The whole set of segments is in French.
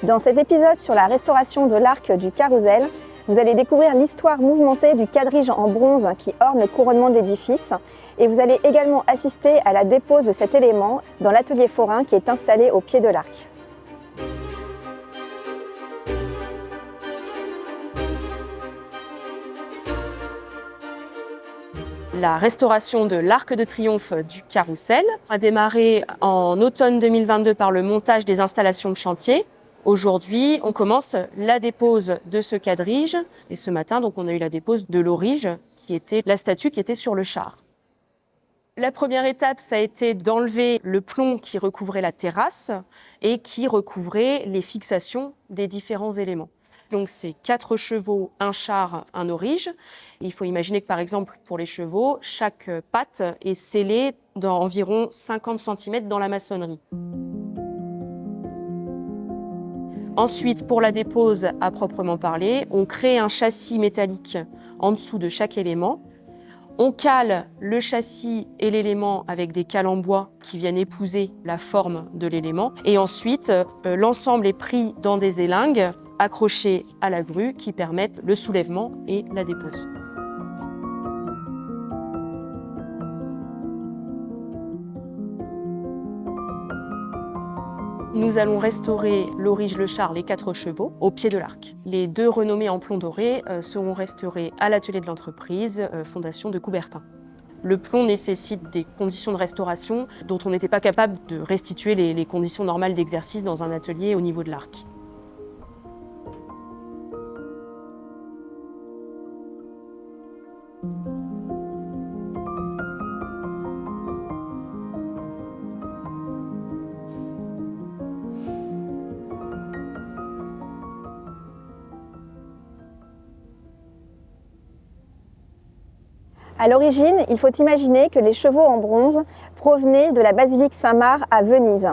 Dans cet épisode sur la restauration de l'arc du Carrousel, vous allez découvrir l'histoire mouvementée du quadrige en bronze qui orne le couronnement de l'édifice et vous allez également assister à la dépose de cet élément dans l'atelier forain qui est installé au pied de l'arc. La restauration de l'Arc de Triomphe du Carrousel a démarré en automne 2022 par le montage des installations de chantier. Aujourd'hui, on commence la dépose de ce quadrige. Et ce matin, donc, on a eu la dépose de l'aurige, qui était la statue qui était sur le char. La première étape, ça a été d'enlever le plomb qui recouvrait la terrasse et qui recouvrait les fixations des différents éléments. Donc c'est 4 chevaux, un char, un aurige. Il faut imaginer que par exemple pour les chevaux, chaque patte est scellée dans environ 50 cm dans la maçonnerie. Ensuite, pour la dépose à proprement parler, on crée un châssis métallique en dessous de chaque élément. On cale le châssis et l'élément avec des cales en bois qui viennent épouser la forme de l'élément. Et ensuite, l'ensemble est pris dans des élingues accrochés à la grue qui permettent le soulèvement et la dépose. Nous allons restaurer l'aurige, le char, les 4 chevaux au pied de l'arc. Les 2 renommés en plomb doré seront restaurés à l'atelier de l'entreprise, Fondation de Coubertin. Le plomb nécessite des conditions de restauration dont on n'était pas capable de restituer les conditions normales d'exercice dans un atelier au niveau de l'arc. À l'origine, il faut imaginer que les chevaux en bronze provenaient de la basilique Saint-Marc à Venise.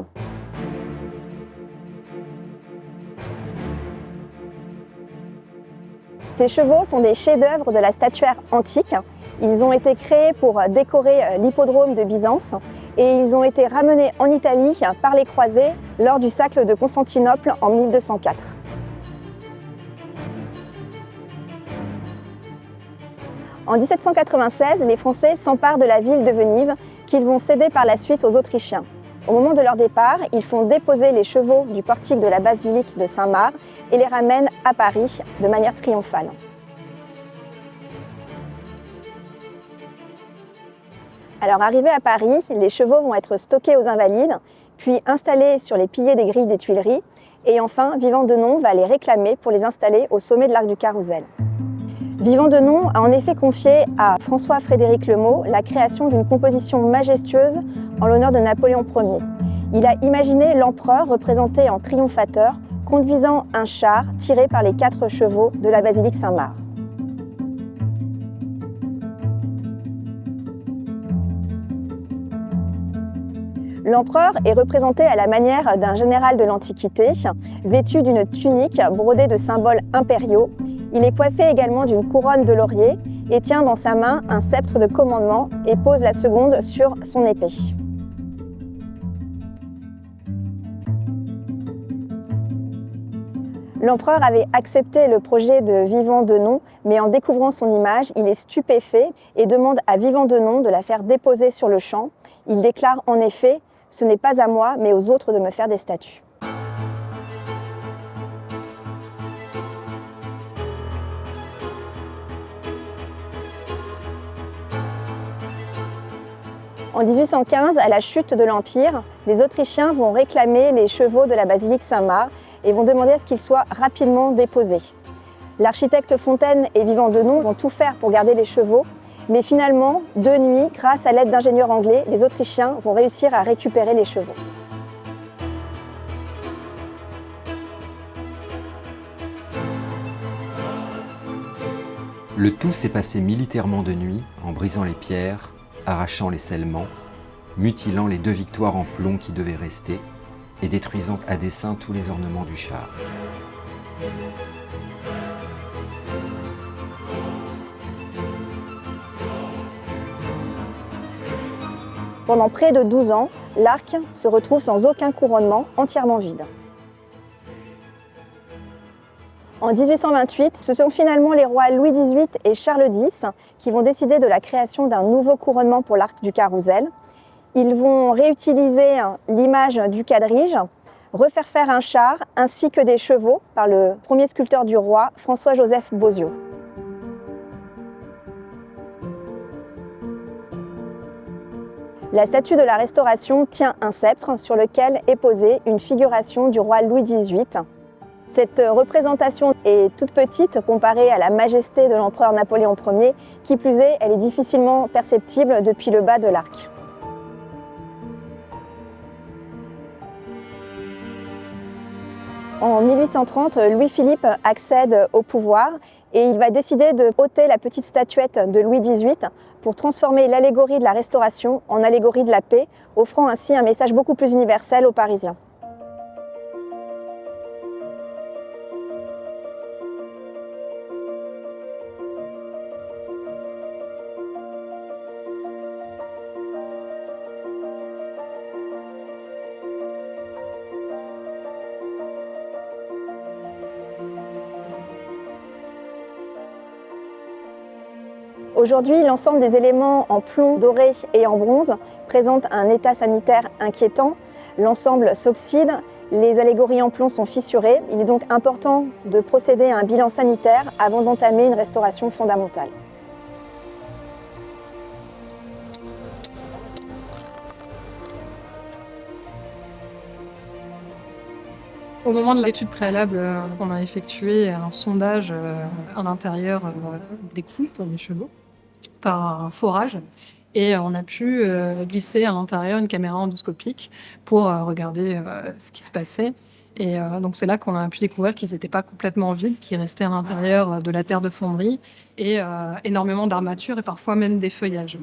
Ces chevaux sont des chefs-d'œuvre de la statuaire antique. Ils ont été créés pour décorer l'hippodrome de Byzance et ils ont été ramenés en Italie par les croisés lors du sac de Constantinople en 1204. En 1796, les Français s'emparent de la ville de Venise, qu'ils vont céder par la suite aux Autrichiens. Au moment de leur départ, ils font déposer les chevaux du portique de la basilique de Saint-Marc et les ramènent à Paris de manière triomphale. Alors arrivés à Paris, les chevaux vont être stockés aux Invalides, puis installés sur les piliers des grilles des Tuileries, et enfin, Vivant Denon va les réclamer pour les installer au sommet de l'Arc du Carrousel. Vivant Denon a en effet confié à François-Frédéric Lemot la création d'une composition majestueuse en l'honneur de Napoléon Ier. Il a imaginé l'empereur représenté en triomphateur, conduisant un char tiré par les 4 chevaux de la basilique Saint-Marc. L'empereur est représenté à la manière d'un général de l'Antiquité, vêtu d'une tunique brodée de symboles impériaux. Il est coiffé également d'une couronne de laurier et tient dans sa main un sceptre de commandement et pose la seconde sur son épée. L'empereur avait accepté le projet de Vivant Denon, mais en découvrant son image, il est stupéfait et demande à Vivant Denon de la faire déposer sur le champ. Il déclare en effet « Ce n'est pas à moi, mais aux autres de me faire des statues ». En 1815, à la chute de l'Empire, les Autrichiens vont réclamer les chevaux de la basilique Saint-Marc et vont demander à ce qu'ils soient rapidement déposés. L'architecte Fontaine et Vivant Denon vont tout faire pour garder les chevaux, mais finalement, de nuit, grâce à l'aide d'ingénieurs anglais, les Autrichiens vont réussir à récupérer les chevaux. Le tout s'est passé militairement de nuit, en brisant les pierres, arrachant les scellements, mutilant les 2 victoires en plomb qui devaient rester et détruisant à dessein tous les ornements du char. Pendant près de 12 ans, l'arc se retrouve sans aucun couronnement, entièrement vide. En 1828, ce sont finalement les rois Louis XVIII et Charles X qui vont décider de la création d'un nouveau couronnement pour l'arc du Carrousel. Ils vont réutiliser l'image du quadrige, refaire faire un char ainsi que des chevaux par le premier sculpteur du roi, François-Joseph Boziaux. La statue de la Restauration tient un sceptre sur lequel est posée une figuration du roi Louis XVIII. Cette représentation est toute petite comparée à la majesté de l'empereur Napoléon Ier, qui plus est, elle est difficilement perceptible depuis le bas de l'arc. En 1830, Louis-Philippe accède au pouvoir et il va décider de ôter la petite statuette de Louis XVIII pour transformer l'allégorie de la Restauration en allégorie de la paix, offrant ainsi un message beaucoup plus universel aux Parisiens. Aujourd'hui, l'ensemble des éléments en plomb doré et en bronze présentent un état sanitaire inquiétant. L'ensemble s'oxyde, les allégories en plomb sont fissurées. Il est donc important de procéder à un bilan sanitaire avant d'entamer une restauration fondamentale. Au moment de l'étude préalable, on a effectué un sondage à l'intérieur des croupes des chevaux par un forage et on a pu glisser à l'intérieur une caméra endoscopique pour regarder ce qui se passait. Et donc c'est là qu'on a pu découvrir qu'ils n'étaient pas complètement vides, qu'ils restaient à l'intérieur de la terre de fonderie et énormément d'armatures et parfois même des feuillages.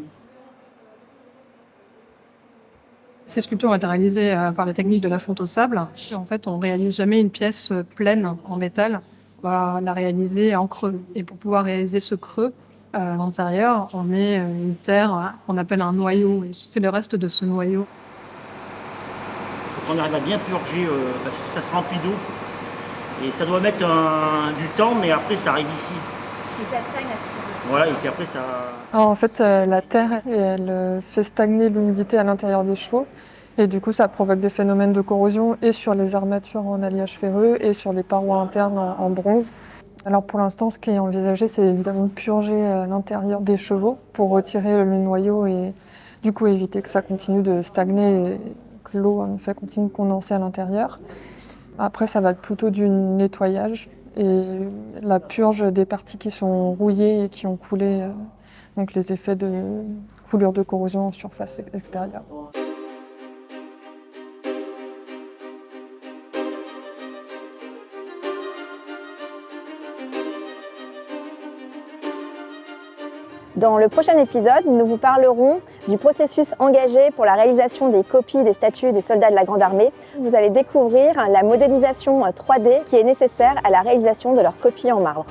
Ces sculptures ont été réalisées par la technique de la fonte au sable. En fait, on ne réalise jamais une pièce pleine en métal. On va la réaliser en creux. Et pour pouvoir réaliser ce creux, à l'intérieur, on met une terre qu'on appelle un noyau. Et c'est le reste de ce noyau. Il faut qu'on arrive à bien purger, parce que ça se remplit d'eau. Et ça doit mettre du temps, mais après ça arrive ici. Et ça stagne à ce point. Voilà, et puis après ça... Alors en fait, la terre, elle fait stagner l'humidité à l'intérieur des chevaux. Et du coup, ça provoque des phénomènes de corrosion et sur les armatures en alliage ferreux et sur les parois internes en bronze. Alors pour l'instant, ce qui est envisagé, c'est évidemment de purger l'intérieur des chevaux pour retirer le noyau et du coup éviter que ça continue de stagner et que l'eau en effet continue de condenser à l'intérieur. Après, ça va être plutôt du nettoyage et la purge des parties qui sont rouillées et qui ont coulé, donc les effets de coulure de corrosion en surface extérieure. Dans le prochain épisode, nous vous parlerons du processus engagé pour la réalisation des copies des statues des soldats de la Grande Armée. Vous allez découvrir la modélisation 3D qui est nécessaire à la réalisation de leurs copies en marbre.